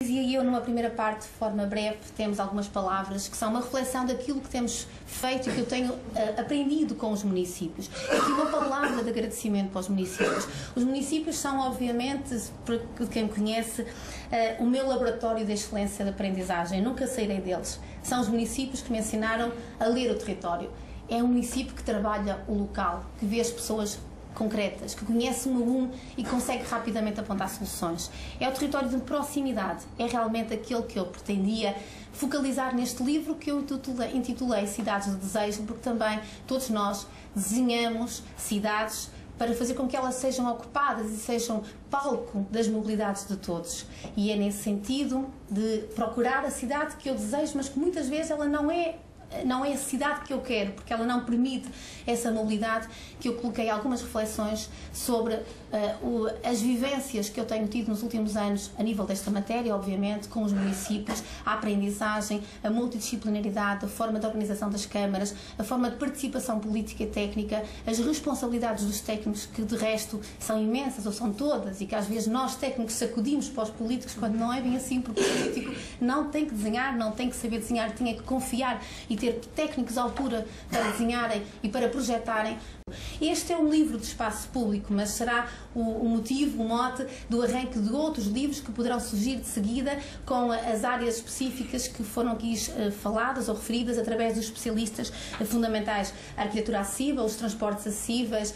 E eu, numa primeira parte, de forma breve, temos algumas palavras que são uma reflexão daquilo que temos feito e que eu tenho aprendido com os municípios. Aqui uma palavra de agradecimento para os municípios. Os municípios são, obviamente, para quem me conhece, o meu laboratório de excelência de aprendizagem. Nunca sairei deles. São os municípios que me ensinaram a ler o território. É um município que trabalha o local, que vê as pessoas concretas, que conhece um a um e consegue rapidamente apontar soluções. É o território de proximidade, é realmente aquele que eu pretendia focalizar neste livro que eu intitulei Cidades de Desejo, porque também todos nós desenhamos cidades para fazer com que elas sejam ocupadas e sejam palco das mobilidades de todos. E é nesse sentido de procurar a cidade que eu desejo, mas que muitas vezes ela não é a cidade que eu quero, porque ela não permite essa mobilidade, que eu coloquei algumas reflexões sobre as vivências que eu tenho tido nos últimos anos a nível desta matéria, obviamente, com os municípios, a aprendizagem, a multidisciplinaridade, a forma de organização das câmaras, a forma de participação política e técnica, as responsabilidades dos técnicos, que de resto são imensas ou são todas, e que às vezes nós técnicos sacudimos para os políticos quando não é bem assim, porque o político não tem que desenhar, não tem que saber desenhar, tem que confiar e ter técnicos à altura para desenharem e para projetarem. Este é um livro de espaço público, mas será o motivo, o mote do arranque de outros livros que poderão surgir de seguida com as áreas específicas que foram aqui faladas ou referidas através dos especialistas fundamentais. A arquitetura acessível, os transportes acessíveis,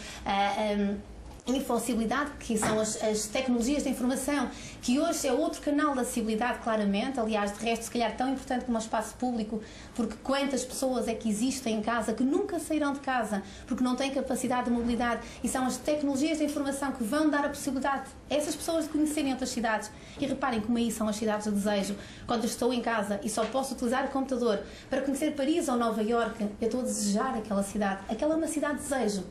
infocilidade, que são as tecnologias da informação, que hoje é outro canal de acessibilidade, claramente, aliás, de resto, se calhar tão importante como o espaço público, porque quantas pessoas é que existem em casa que nunca sairão de casa porque não têm capacidade de mobilidade, e são as tecnologias da informação que vão dar a possibilidade a essas pessoas de conhecerem outras cidades. E reparem como aí são as cidades de desejo. Quando eu estou em casa e só posso utilizar o computador para conhecer Paris ou Nova Iorque, eu estou a desejar aquela cidade. Aquela é uma cidade de desejo.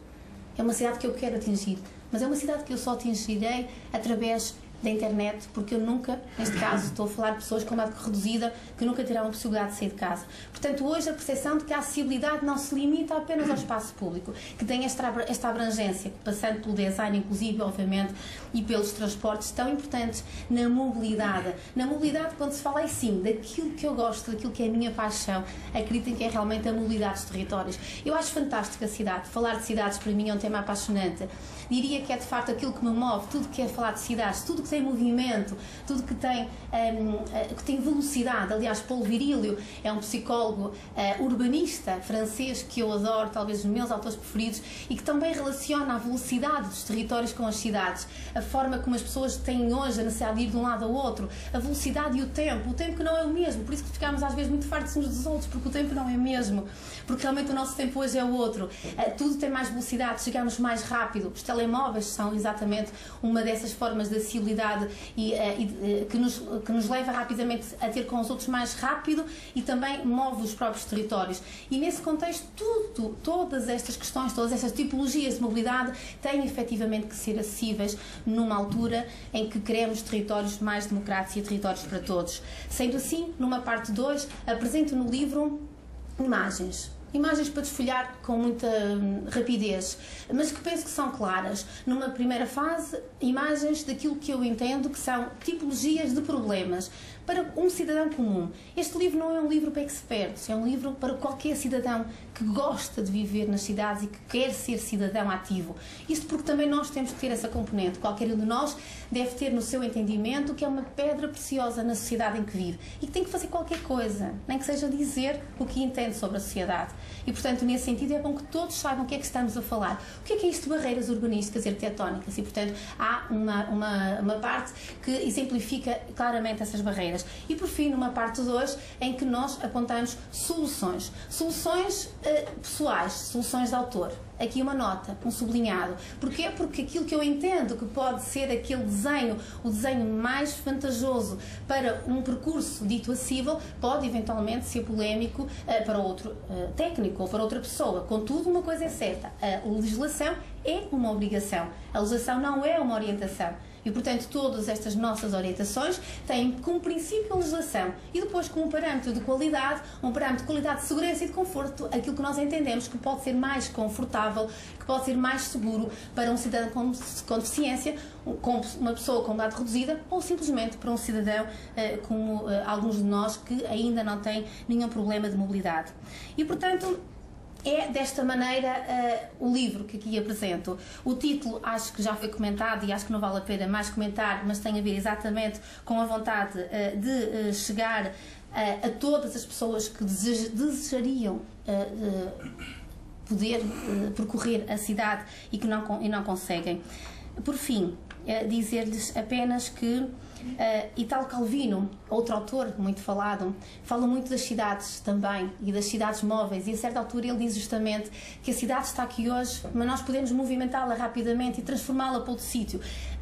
É uma cidade que eu quero atingir, mas é uma cidade que eu só atingirei através da internet, porque eu nunca, neste caso, estou a falar de pessoas com uma reduzida que nunca terão a possibilidade de sair de casa. Portanto, hoje a percepção de que a acessibilidade não se limita apenas ao espaço público, que tem esta abrangência, passando pelo design, inclusive, obviamente, e pelos transportes tão importantes na mobilidade. Na mobilidade, quando se fala, sim, daquilo que eu gosto, daquilo que é a minha paixão, acreditem que é realmente a mobilidade dos territórios. Eu acho fantástica a cidade. Falar de cidades, para mim, é um tema apaixonante. Diria que é, de facto, aquilo que me move, tudo que é falar de cidades, tudo que tem movimento, tudo que tem velocidade. Aliás, Paul Virilio é um psicólogo urbanista francês que eu adoro, talvez os meus autores preferidos, e que também relaciona a velocidade dos territórios com as cidades, a forma como as pessoas têm hoje a necessidade de ir de um lado ao outro, a velocidade e o tempo que não é o mesmo, por isso que ficamos às vezes muito fartos uns dos outros, porque o tempo não é o mesmo, porque realmente o nosso tempo hoje é o outro. Tudo tem mais velocidade, chegamos mais rápido. Os telemóveis são exatamente uma dessas formas de acessibilidade que nos leva rapidamente a ter com os outros mais rápido e também move os próprios territórios. E nesse contexto, todas estas questões, todas estas tipologias de mobilidade têm efetivamente que ser acessíveis numa altura em que queremos territórios mais democráticos e territórios para todos. Sendo assim, numa parte 2, apresento no livro imagens para desfolhar com muita rapidez, mas que penso que são claras. Numa primeira fase, imagens daquilo que eu entendo que são tipologias de problemas para um cidadão comum. Este livro não é um livro para expertos, é um livro para qualquer cidadão que gosta de viver nas cidades e que quer ser cidadão ativo. Isto porque também nós temos que ter essa componente. Qualquer um de nós deve ter no seu entendimento que é uma pedra preciosa na sociedade em que vive e que tem que fazer qualquer coisa, nem que seja dizer o que entende sobre a sociedade. E, portanto, nesse sentido, é bom que todos saibam o que é que estamos a falar. O que é isto de barreiras urbanísticas e arquitetónicas? E, portanto, há uma parte que exemplifica claramente essas barreiras. E, por fim, numa parte 2, em que nós apontamos soluções. Soluções pessoais, soluções de autor. Aqui uma nota, um sublinhado. Porquê? Porque aquilo que eu entendo que pode ser aquele desenho, o desenho mais vantajoso para um percurso dito acessível, pode eventualmente ser polémico para outro técnico ou para outra pessoa. Contudo, uma coisa é certa, a legislação é uma obrigação. A legislação não é uma orientação. E, portanto, todas estas nossas orientações têm como princípio a legislação e depois como parâmetro de qualidade, um parâmetro de qualidade, de segurança e de conforto, aquilo que nós entendemos que pode ser mais confortável, que pode ser mais seguro para um cidadão com deficiência, com uma pessoa com idade reduzida ou simplesmente para um cidadão como alguns de nós que ainda não têm nenhum problema de mobilidade. E, portanto, é desta maneira o livro que aqui apresento. O título acho que já foi comentado e acho que não vale a pena mais comentar, mas tem a ver exatamente com a vontade de chegar a todas as pessoas que desejariam poder percorrer a cidade e que não conseguem. Por fim, dizer-lhes apenas que Italo Calvino, outro autor muito falado, fala muito das cidades também e das cidades móveis, e a certa altura ele diz justamente que a cidade está aqui hoje, mas nós podemos movimentá-la rapidamente e transformá-la para outro sítio.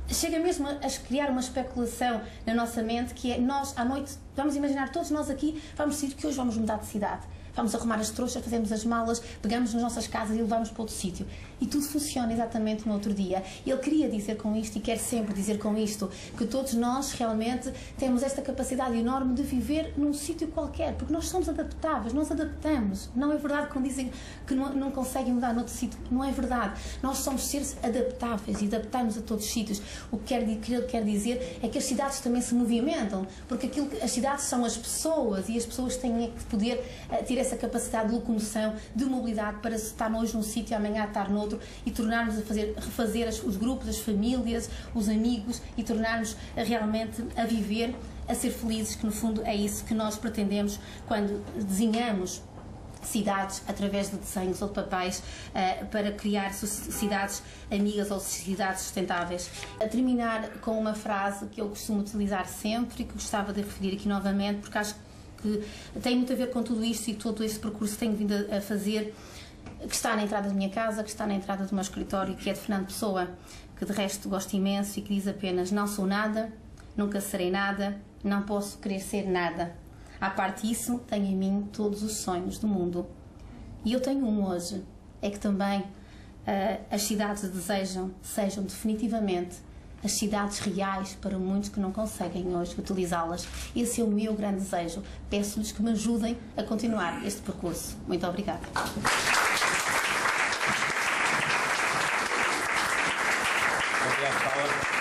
Chega mesmo a criar uma especulação na nossa mente, que é nós à noite, vamos imaginar, todos nós aqui vamos decidir que hoje vamos mudar de cidade. Vamos arrumar as trouxas, fazemos as malas, pegamos nas nossas casas e levamos para outro sítio. E tudo funciona exatamente no outro dia. Ele queria dizer com isto, e quer sempre dizer com isto, que todos nós realmente temos esta capacidade enorme de viver num sítio qualquer, porque nós somos adaptáveis, nós adaptamos. Não é verdade quando dizem que não conseguem mudar noutro sítio. Não é verdade. Nós somos seres adaptáveis e adaptamos a todos os sítios. O que ele quer dizer é que as cidades também se movimentam, porque as cidades são as pessoas e as pessoas têm que poder ter essa capacidade de locomoção, de mobilidade, para estar hoje num sítio e amanhã estar noutro e tornarmos refazer os grupos, as famílias, os amigos e tornarmos realmente a viver, a ser felizes, que no fundo é isso que nós pretendemos quando desenhamos cidades através de desenhos ou de papéis para criar cidades amigas ou cidades sustentáveis. A terminar com uma frase que eu costumo utilizar sempre e que gostava de referir aqui novamente, porque acho que tem muito a ver com tudo isto e todo este percurso que tenho vindo a fazer, que está na entrada da minha casa, que está na entrada do meu escritório, que é de Fernando Pessoa, que de resto gosto imenso e que diz apenas: não sou nada, nunca serei nada, não posso querer ser nada. À parte disso, tenho em mim todos os sonhos do mundo. E eu tenho um hoje, é que também as cidades desejam sejam definitivamente as cidades reais para muitos que não conseguem hoje utilizá-las. Esse é o meu grande desejo. Peço-lhes que me ajudem a continuar este percurso. Muito obrigada. Obrigado, Paula.